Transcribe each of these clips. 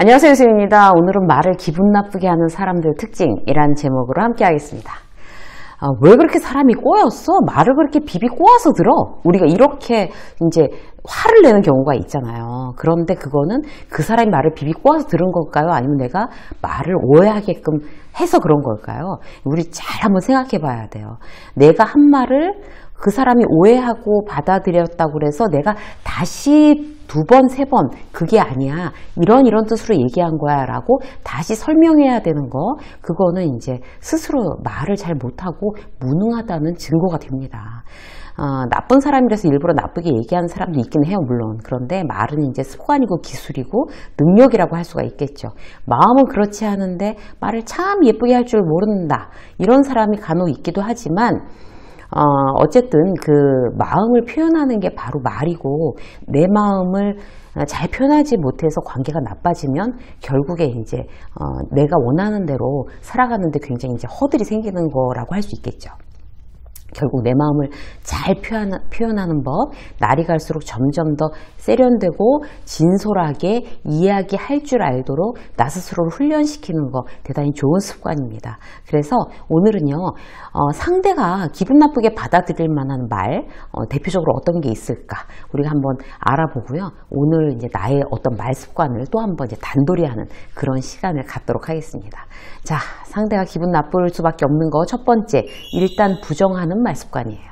안녕하세요, 유수입니다. 오늘은 말을 기분 나쁘게 하는 사람들 특징이란 제목으로 함께 하겠습니다. 왜 그렇게 사람이 꼬였어? 말을 그렇게 비비 꼬아서 들어? 우리가 이렇게 이제 화를 내는 경우가 있잖아요. 그런데 그거는 그 사람이 말을 비비 꼬아서 들은 걸까요? 아니면 내가 말을 오해하게끔 해서 그런 걸까요? 우리 잘 한번 생각해 봐야 돼요. 내가 한 말을 그 사람이 오해하고 받아들였다고 그래서 내가 다시 두 번, 세 번 그게 아니야. 이런 뜻으로 얘기한 거야 라고 다시 설명해야 되는 거, 그거는 이제 스스로 말을 잘 못하고 무능하다는 증거가 됩니다. 나쁜 사람이라서 일부러 나쁘게 얘기하는 사람도 있긴 해요, 물론. 그런데 말은 이제 습관이고 기술이고 능력이라고 할 수가 있겠죠. 마음은 그렇지 않은데 말을 참 예쁘게 할 줄 모른다, 이런 사람이 간혹 있기도 하지만 어쨌든 그 마음을 표현하는 게 바로 말이고, 내 마음을 잘 표현하지 못해서 관계가 나빠지면 결국에 이제 내가 원하는 대로 살아가는데 굉장히 이제 허들이 생기는 거라고 할 수 있겠죠. 결국 내 마음을 잘 표현하는 법, 날이 갈수록 점점 더 세련되고 진솔하게 이야기할 줄 알도록 나 스스로를 훈련시키는 거, 대단히 좋은 습관입니다. 그래서 오늘은요, 상대가 기분 나쁘게 받아들일 만한 말, 대표적으로 어떤 게 있을까 우리가 한번 알아보고요. 오늘 이제 나의 어떤 말 습관을 또 한번 이제 단도리하는 그런 시간을 갖도록 하겠습니다. 자, 상대가 기분 나쁠 수밖에 없는 거 첫 번째, 일단 부정하는 말 습관이에요.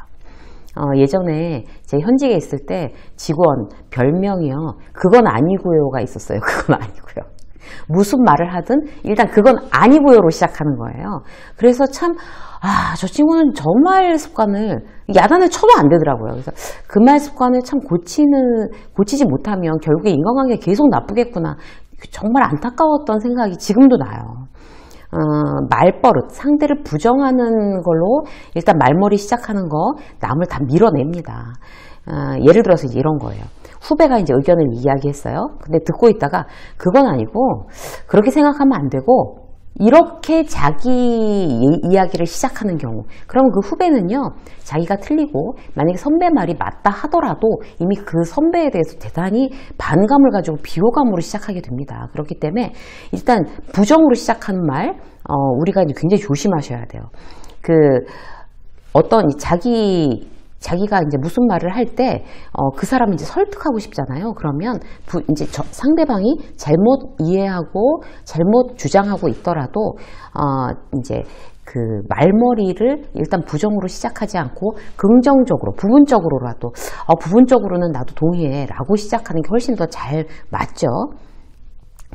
예전에 제 현직에 있을 때 직원 별명이요, 그건 아니고요가 있었어요. 그건 아니고요. 무슨 말을 하든 일단 그건 아니고요로 시작하는 거예요. 그래서 참, 저 친구는 저 말 습관을 야단을 쳐도 안 되더라고요. 그래서 그 말 습관을 참 고치지 못하면 결국에 인간관계 계속 나쁘겠구나, 정말 안타까웠던 생각이 지금도 나요. 말버릇, 상대를 부정하는 걸로 일단 말머리 시작하는 거, 남을 다 밀어냅니다. 예를 들어서 이제 이런 거예요. 후배가 이제 의견을 이야기했어요. 근데 듣고 있다가 그건 아니고, 그렇게 생각하면 안 되고, 이렇게 자기 이야기를 시작하는 경우, 그럼 그 후배는요, 자기가 틀리고 만약에 선배 말이 맞다 하더라도 이미 그 선배에 대해서 대단히 반감을 가지고 비호감으로 시작하게 됩니다. 그렇기 때문에 일단 부정으로 시작하는 말, 우리가 이제 굉장히 조심하셔야 돼요. 어떤 자기가 이제 무슨 말을 할 때, 그 사람을 이제 설득하고 싶잖아요. 그러면, 이제 상대방이 잘못 이해하고, 잘못 주장하고 있더라도, 이제 그 말머리를 일단 부정으로 시작하지 않고, 긍정적으로, 부분적으로라도, 부분적으로는 나도 동의해 라고 시작하는 게 훨씬 더 잘 맞죠.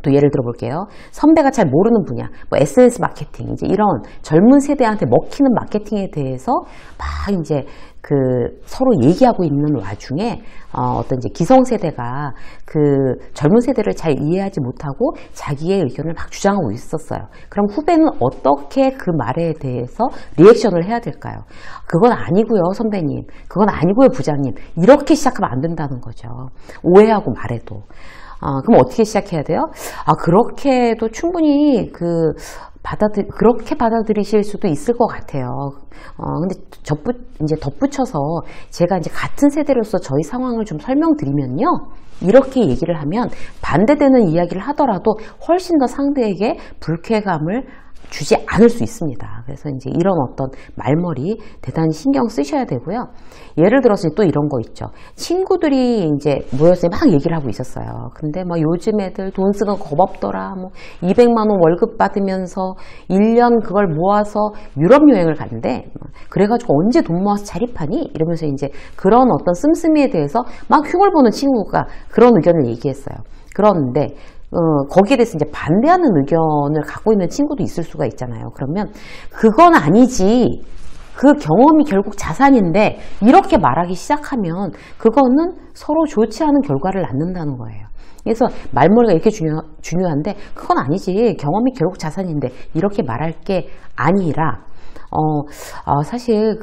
또 예를 들어 볼게요. 선배가 잘 모르는 분야, 뭐 SNS 마케팅, 이제 이런 젊은 세대한테 먹히는 마케팅에 대해서 막 이제 서로 얘기하고 있는 와중에, 어떤 이제 기성세대가 그 젊은 세대를 잘 이해하지 못하고 자기의 의견을 막 주장하고 있었어요. 그럼 후배는 어떻게 그 말에 대해서 리액션을 해야 될까요? 그건 아니고요, 선배님. 그건 아니고요, 부장님. 이렇게 시작하면 안 된다는 거죠. 오해하고 말해도. 그럼 어떻게 시작해야 돼요? 그렇게도 충분히 그렇게 받아들이실 수도 있을 것 같아요. 근데 이제 덧붙여서 제가 이제 같은 세대로서 저희 상황을 좀 설명드리면요, 이렇게 얘기를 하면 반대되는 이야기를 하더라도 훨씬 더 상대에게 불쾌감을 주지 않을 수 있습니다. 그래서 이제 이런 어떤 말머리 대단히 신경 쓰셔야 되고요. 예를 들어서 또 이런 거 있죠. 친구들이 이제 모여서 막 얘기를 하고 있었어요. 근데 뭐 요즘 애들 돈 쓰는 거 겁없더라. 뭐 200만 원 월급 받으면서 1년 그걸 모아서 유럽 여행을 갔는데, 그래가지고 언제 돈 모아서 자립하니? 이러면서 이제 그런 어떤 씀씀이에 대해서 막 흉을 보는 친구가 그런 의견을 얘기했어요. 그런데 거기에 대해서 이제 반대하는 의견을 갖고 있는 친구도 있을 수가 있잖아요. 그러면 그건 아니지, 그 경험이 결국 자산인데, 이렇게 말하기 시작하면 그거는 서로 좋지 않은 결과를 낳는다는 거예요. 그래서 말머리가 이렇게 중요한데, 그건 아니지, 경험이 결국 자산인데, 이렇게 말할 게 아니라, 사실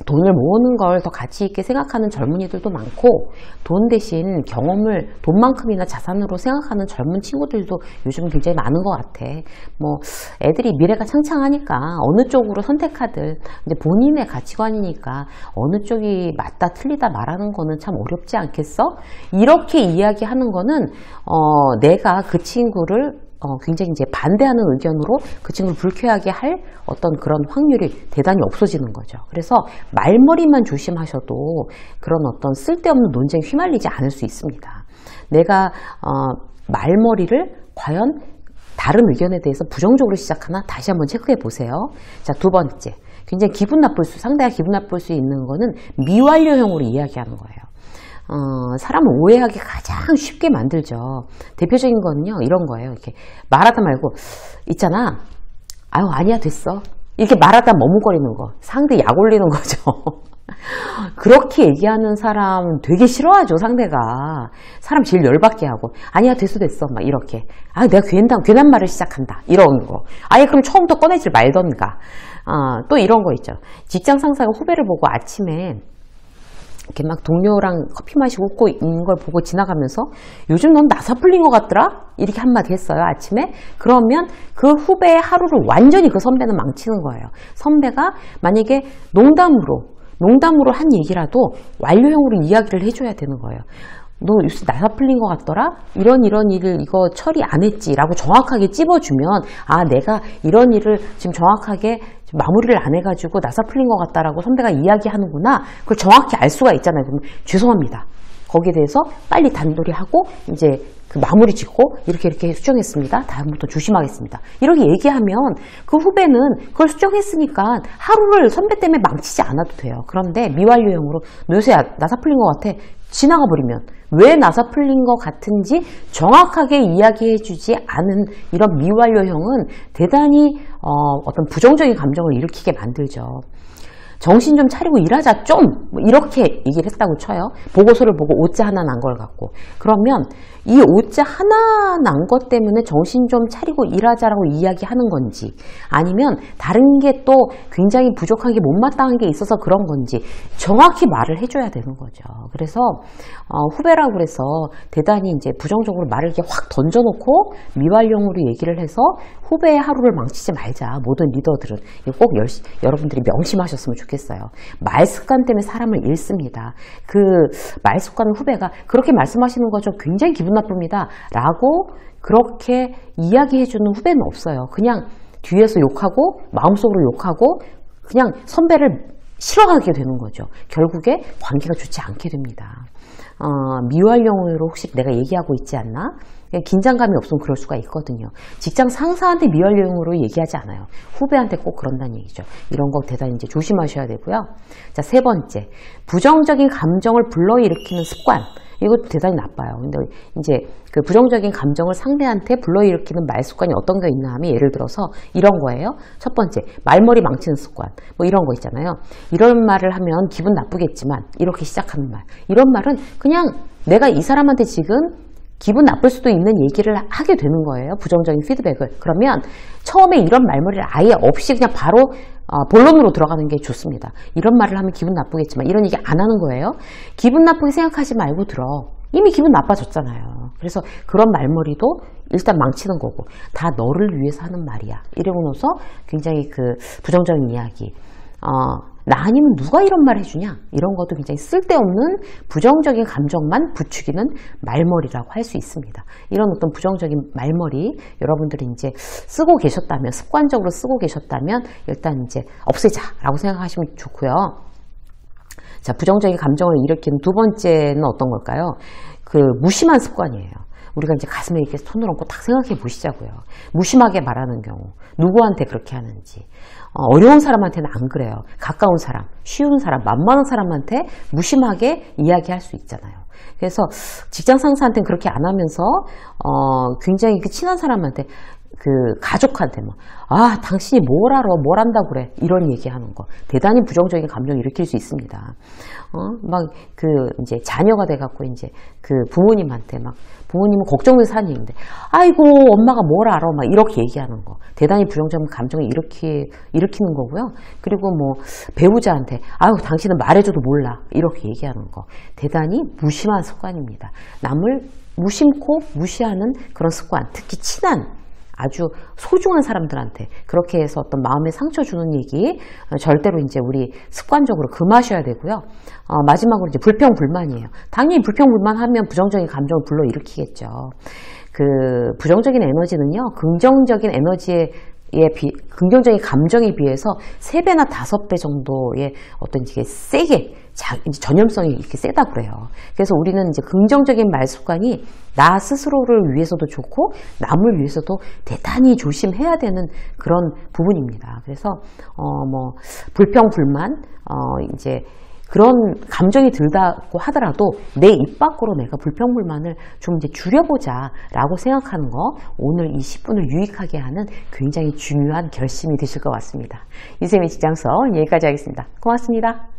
돈을 모으는 걸 더 가치 있게 생각하는 젊은이들도 많고, 돈 대신 경험을 돈만큼이나 자산으로 생각하는 젊은 친구들도 요즘 굉장히 많은 것 같아. 뭐 애들이 미래가 창창하니까 어느 쪽으로 선택하든 이제 본인의 가치관이니까 어느 쪽이 맞다 틀리다 말하는 거는 참 어렵지 않겠어? 이렇게 이야기하는 거는 내가 그 친구를 굉장히 이제 반대하는 의견으로 그 친구를 불쾌하게 할 어떤 그런 확률이 대단히 없어지는 거죠. 그래서 말머리만 조심하셔도 그런 어떤 쓸데없는 논쟁에 휘말리지 않을 수 있습니다. 내가 말머리를 과연 다른 의견에 대해서 부정적으로 시작하나 다시 한번 체크해 보세요. 자, 두 번째. 굉장히 상대가 기분 나쁠 수 있는 거는 미완료형으로 이야기하는 거예요. 사람을 오해하기 가장 쉽게 만들죠. 대표적인 거는요, 이런 거예요. 이렇게 말하다 말고, 있잖아. 아유, 아니야, 됐어. 이렇게 말하다 머뭇거리는 거. 상대 약 올리는 거죠. 그렇게 얘기하는 사람 되게 싫어하죠, 상대가. 사람 제일 열받게 하고. 아니야, 됐어. 막 이렇게. 아, 내가 괜한 말을 시작한다. 이런 거. 아예 그럼 처음부터 꺼내질 말던가. 또 이런 거 있죠. 직장 상사가 후배를 보고 아침에 이렇게 막 동료랑 커피 마시고 웃고 있는 걸 보고 지나가면서 요즘 넌 나사 풀린 것 같더라? 이렇게 한마디 했어요, 아침에. 그러면 그 후배의 하루를 완전히 그 선배는 망치는 거예요. 선배가 만약에 농담으로 한 얘기라도 완료형으로 이야기를 해줘야 되는 거예요. 너 요새 나사 풀린 것 같더라? 이런 일을 이거 처리 안 했지? 라고 정확하게 찝어주면, 아, 내가 이런 일을 지금 정확하게 마무리를 안 해가지고 나사 풀린 것 같다라고 선배가 이야기하는구나. 그걸 정확히 알 수가 있잖아요. 그러면 죄송합니다. 거기에 대해서 빨리 단도리 하고 이제 그 마무리 짓고 이렇게 수정했습니다. 다음부터 조심하겠습니다. 이렇게 얘기하면 그 후배는 그걸 수정했으니까 하루를 선배 때문에 망치지 않아도 돼요. 그런데 미완료형으로 너 요새 나사 풀린 것 같아. 지나가 버리면 왜 나사 풀린 것 같은지 정확하게 이야기해주지 않은 이런 미완료형은 대단히 어떤 부정적인 감정을 일으키게 만들죠. 정신 좀 차리고 일하자 좀 뭐 이렇게 얘기를 했다고 쳐요. 보고서를 보고 오자 하나 난 걸 갖고. 그러면 이 오자 하나 난 것 때문에 정신 좀 차리고 일하자라고 이야기하는 건지, 아니면 다른 게 또 굉장히 부족한 게 못마땅한 게 있어서 그런 건지 정확히 말을 해줘야 되는 거죠. 그래서 후배라고 그래서 대단히 이제 부정적으로 말을 이렇게 확 던져놓고 미완료형으로 얘기를 해서 후배의 하루를 망치지 말자. 모든 리더들은 이거 꼭 여러분들이 명심하셨으면 좋겠어요. 말 습관 때문에 사람을 잃습니다. 그 말 습관을 후배가 그렇게 말씀하시는 거죠. 굉장히 기분 나쁩니다. 라고 그렇게 이야기해주는 후배는 없어요. 그냥 뒤에서 욕하고 마음속으로 욕하고 그냥 선배를 싫어하게 되는 거죠. 결국에 관계가 좋지 않게 됩니다. 미완료형으로 혹시 내가 얘기하고 있지 않나? 긴장감이 없으면 그럴 수가 있거든요. 직장 상사한테 미완료형으로 얘기하지 않아요. 후배한테 꼭 그런다는 얘기죠. 이런 거 대단히 이제 조심하셔야 되고요. 자, 세 번째. 부정적인 감정을 불러일으키는 습관. 이것도 대단히 나빠요. 근데 이제 그 부정적인 감정을 상대한테 불러일으키는 말 습관이 어떤 게 있나 하면 예를 들어서 이런 거예요. 첫 번째, 말머리 망치는 습관. 뭐 이런 거 있잖아요. 이런 말을 하면 기분 나쁘겠지만 이렇게 시작하는 말. 이런 말은 그냥 내가 이 사람한테 지금 기분 나쁠 수도 있는 얘기를 하게 되는 거예요. 부정적인 피드백을. 그러면 처음에 이런 말머리를 아예 없이 그냥 바로 본론으로 들어가는 게 좋습니다. 이런 말을 하면 기분 나쁘겠지만 이런 얘기 안 하는 거예요. 기분 나쁘게 생각하지 말고 들어. 이미 기분 나빠졌잖아요. 그래서 그런 말머리도 일단 망치는 거고, 다 너를 위해서 하는 말이야. 이러고 나서 굉장히 그 부정적인 이야기. 나 아니면 누가 이런 말 해주냐? 이런 것도 굉장히 쓸데없는 부정적인 감정만 부추기는 말머리라고 할 수 있습니다. 이런 어떤 부정적인 말머리 여러분들이 이제 쓰고 계셨다면, 습관적으로 쓰고 계셨다면 일단 이제 없애자라고 생각하시면 좋고요. 자, 부정적인 감정을 일으키는 두 번째는 어떤 걸까요? 그 무심한 습관이에요. 우리가 이제 가슴에 이렇게 손을 얹고 딱 생각해 보시자고요. 무심하게 말하는 경우, 누구한테 그렇게 하는지. 어려운 사람한테는 안 그래요. 가까운 사람, 쉬운 사람, 만만한 사람한테 무심하게 이야기할 수 있잖아요. 그래서 직장 상사한테는 그렇게 안 하면서 굉장히 그 친한 사람한테 그 가족한테 당신이 뭘 알아, 뭘 안다고 그래, 이런 얘기하는 거 대단히 부정적인 감정을 일으킬 수 있습니다. 이제 자녀가 돼갖고 이제 그 부모님한테 부모님은 걱정돼서 사는 얘기인데, 아이고 엄마가 뭘 알아, 이렇게 얘기하는 거 대단히 부정적인 감정을 일으키는 거고요. 그리고 배우자한테 아유 당신은 말해줘도 몰라, 이렇게 얘기하는 거 대단히 무심한 습관입니다. 남을 무심코 무시하는 그런 습관, 특히 친한 아주 소중한 사람들한테 그렇게 해서 어떤 마음에 상처 주는 얘기 절대로 이제 우리 습관적으로 금하셔야 되고요. 마지막으로 이제 불평불만이에요. 당연히 불평불만하면 부정적인 감정을 불러일으키겠죠. 그 부정적인 에너지는요, 긍정적인 긍정적인 감정에 비해서 3배나 5배 정도의 어떤 이게 세게 전염성이 이렇게 세다고 그래요. 그래서 우리는 이제 긍정적인 말 습관이 나 스스로를 위해서도 좋고 남을 위해서도 대단히 조심해야 되는 그런 부분입니다. 그래서 불평 불만 이제 그런 감정이 들다고 하더라도 내 입 밖으로 내가 불평불만을 좀 이제 줄여보자 라고 생각하는 거, 오늘 이 10분을 유익하게 하는 굉장히 중요한 결심이 되실 것 같습니다. 이쌤의 직장서 여기까지 하겠습니다. 고맙습니다.